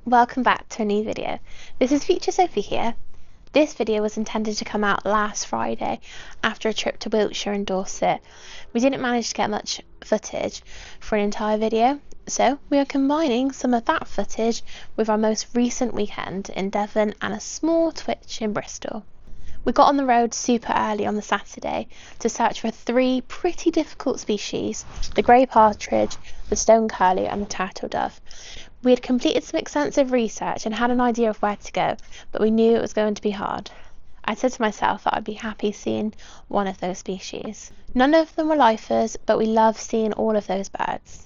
Welcome back to a new video. This is Future Sophie here. This video was intended to come out last Friday after a trip to Wiltshire and Dorset. We didn't manage to get much footage for an entire video, so we are combining some of that footage with our most recent weekend in Devon and a small twitch in Bristol. We got on the road super early on the Saturday to search for three pretty difficult species: the grey partridge, the stone curlew and the turtle dove. We had completed some extensive research and had an idea of where to go, but we knew it was going to be hard. I said to myself that I'd be happy seeing one of those species. None of them were lifers, but we love seeing all of those birds.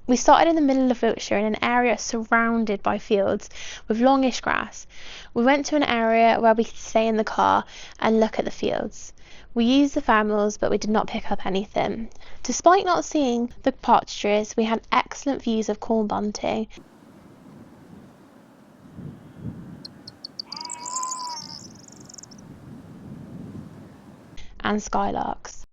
We started in the middle of Wiltshire in an area surrounded by fields with longish grass. We went to an area where we could stay in the car and look at the fields. We used the thermals, but we did not pick up anything. Despite not seeing the partridges, we had excellent views of corn bunting and skylarks.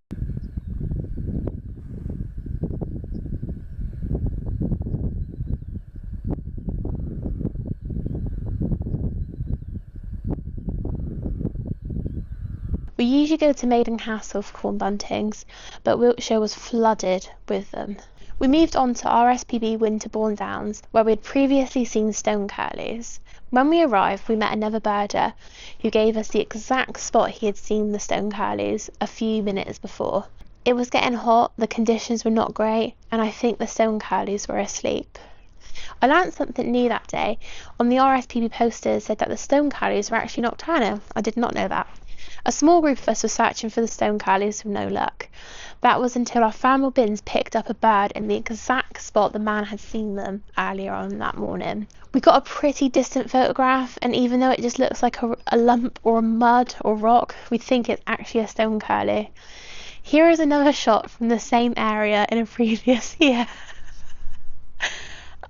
We usually go to Maiden Castle for corn buntings, but Wiltshire was flooded with them. We moved on to RSPB Winterbourne Downs, where we had previously seen stone curlews. When we arrived, we met another birder who gave us the exact spot he had seen the stone curlews a few minutes before. It was getting hot, the conditions were not great, and I think the stone curlews were asleep. I learnt something new that day. On the RSPB posters said that the stone curlews were actually nocturnal. I did not know that. A small group of us were searching for the stone curlews with no luck. That was until our thermal bins picked up a bird in the exact spot the man had seen them earlier on that morning. We got a pretty distant photograph, and even though it just looks like a lump or a mud or rock, we think it's actually a stone curlew. Here is another shot from the same area in a previous year.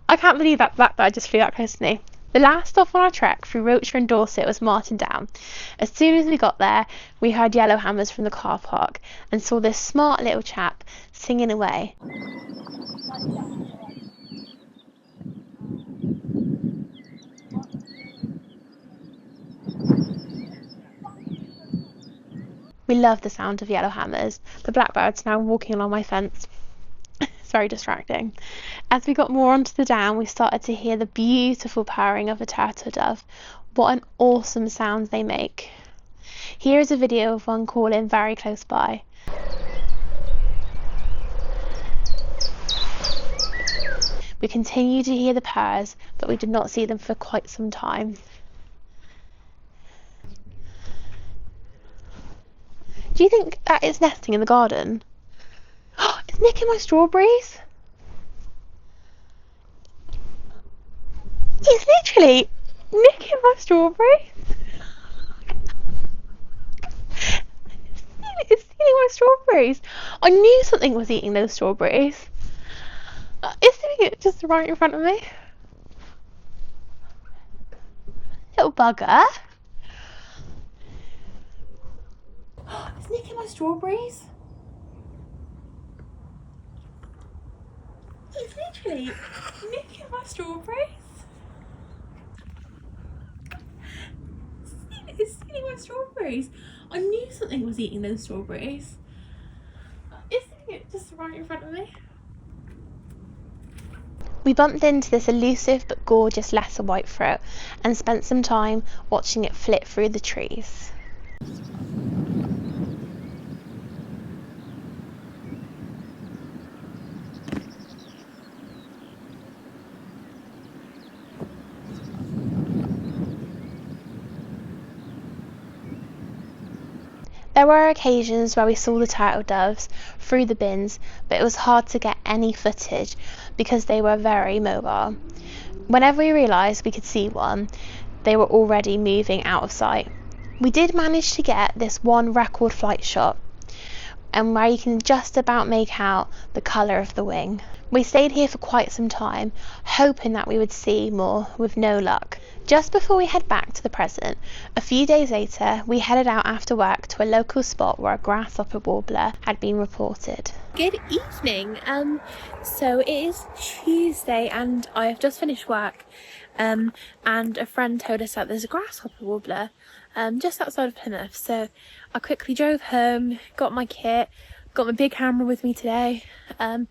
I can't believe that bird just flew that close to me. The last stop on our trek through Wiltshire and Dorset was Martin Down. As soon as we got there, we heard yellowhammers from the car park and saw this smart little chap singing away. We love the sound of yellowhammers. The blackbird's now walking along my fence. It's very distracting. As we got more onto the down, we started to hear the beautiful purring of a turtle dove. What an awesome sound they make. Here is a video of one calling very close by. We continued to hear the purrs, but we did not see them for quite some time. Do you think that it's nesting in the garden? It's nicking my strawberries. It's literally nicking my strawberries. It's stealing my strawberries. I knew something was eating those strawberries. It's doing it just right in front of me. Little bugger. It's nicking my strawberries. It's literally nicking my strawberries. It's stealing my strawberries. I knew something was eating those strawberries. It's doing it just right in front of me. We bumped into this elusive but gorgeous lesser whitethroat and spent some time watching it flit through the trees. There were occasions where we saw the turtle doves through the bins, but it was hard to get any footage because they were very mobile. Whenever we realised we could see one, they were already moving out of sight. We did manage to get this one record flight shot, and where you can just about make out the colour of the wing. We stayed here for quite some time, hoping that we would see more, with no luck. Just before we head back to the present, a few days later, we headed out after work to a local spot where a grasshopper warbler had been reported. Good evening. So it is Tuesday and I have just finished work and a friend told us that there's a grasshopper warbler just outside of Plymouth. So I quickly drove home, got my kit, got my big hammer with me today, and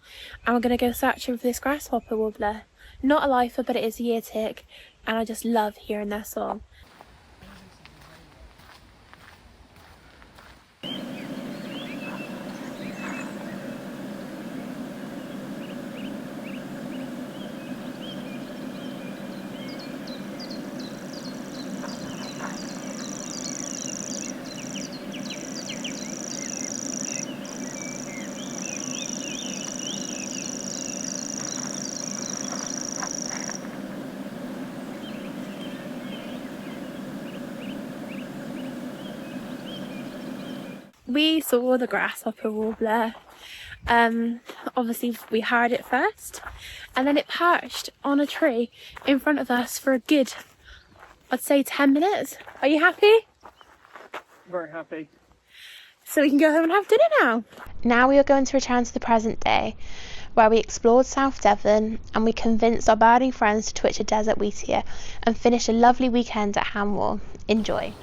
we're going to go searching for this grasshopper warbler. Not a lifer, but it is a year tick, and I just love hearing their song. We saw the grasshopper warbler. Obviously we heard it first, and then it perched on a tree in front of us for a good, I'd say 10 minutes. Are you happy? Very happy. So we can go home and have dinner now. Now we are going to return to the present day, where we explored South Devon and we convinced our birding friends to twitch a desert wheatear and finish a lovely weekend at Hanwell. Enjoy.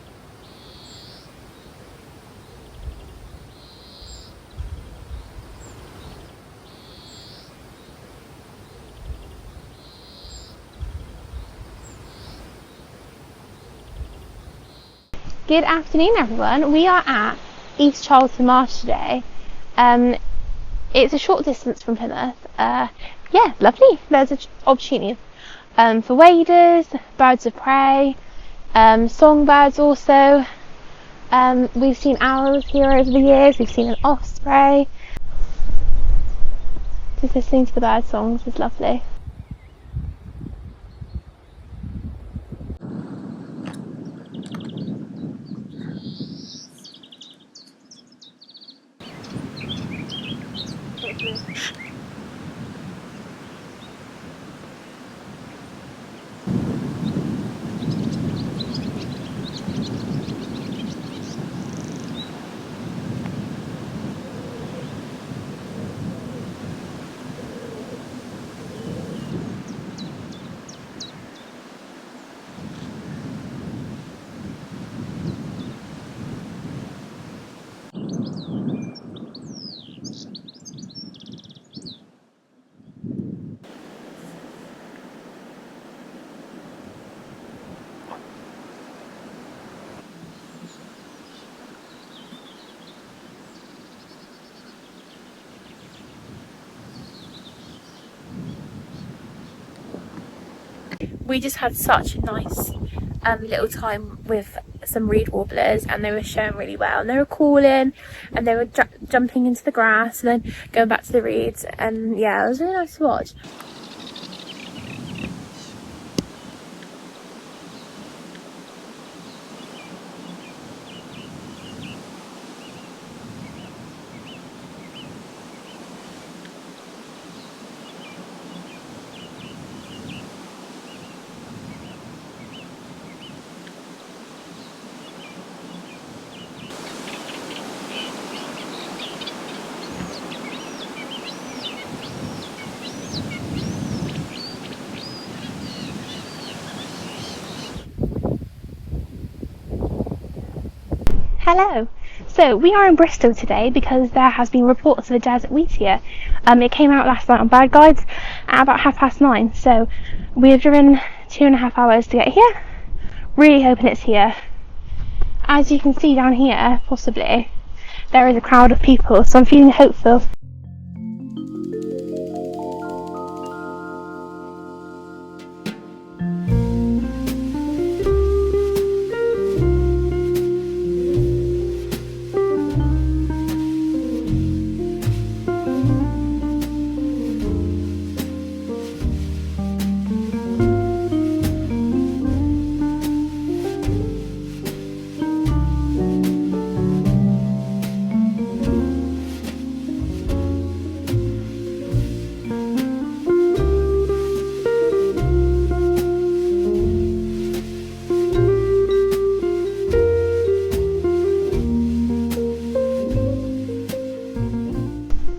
Good afternoon, everyone. We are at East Charlton Marsh today. It's a short distance from Plymouth. Yeah, lovely. There's an opportunity for waders, birds of prey, songbirds also. We've seen owls here over the years. We've seen an osprey. Just listening to the bird songs is lovely. We just had such a nice little time with some reed warblers, and they were showing really well, and they were calling and they were jumping into the grass and then going back to the reeds, and yeah, it was really nice to watch. Hello. So we are in Bristol today because there has been reports of a desert wheatear. It came out last night on Bird Guides at about 9:30. So we have driven 2.5 hours to get here. Really hoping it's here. As you can see down here, possibly, there is a crowd of people, so I'm feeling hopeful.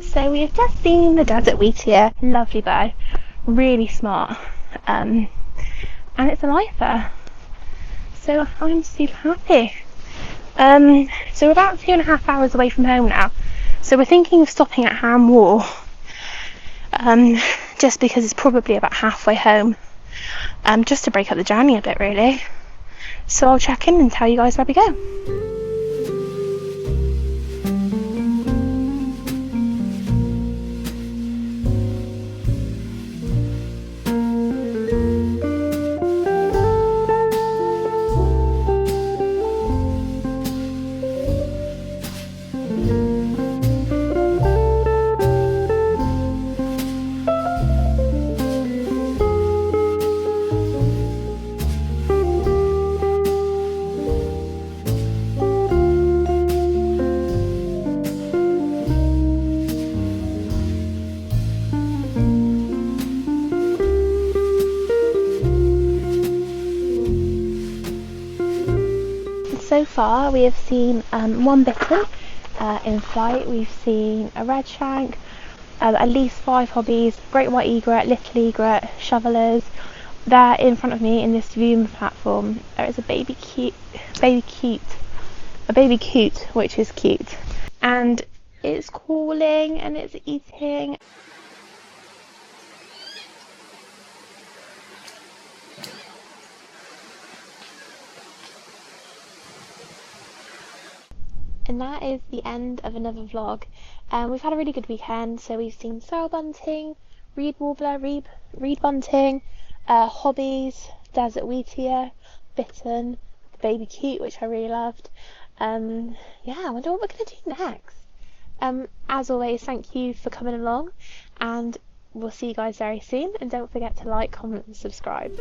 So we have just seen the desert wheatear, lovely bird, really smart, and and it's a lifer. So I'm super happy. So we're about 2.5 hours away from home now. So we're thinking of stopping at Ham Wall, just because it's probably about halfway home, just to break up the journey a bit really. So I'll check in and tell you guys where we go. So far we have seen one bittern in flight, we've seen a redshank, at least 5 hobbies, great white egret, little egret, shovelers. There in front of me in this viewing platform there is a baby coot, which is cute, and it's calling and it's eating. And that is the end of another vlog. We've had a really good weekend, so we've seen sorrel bunting, reed warbler, reed bunting, hobbies, desert wheatear, bittern, the baby coot, which I really loved. Yeah, I wonder what we're going to do next. As always, thank you for coming along, and we'll see you guys very soon. And don't forget to like, comment and subscribe.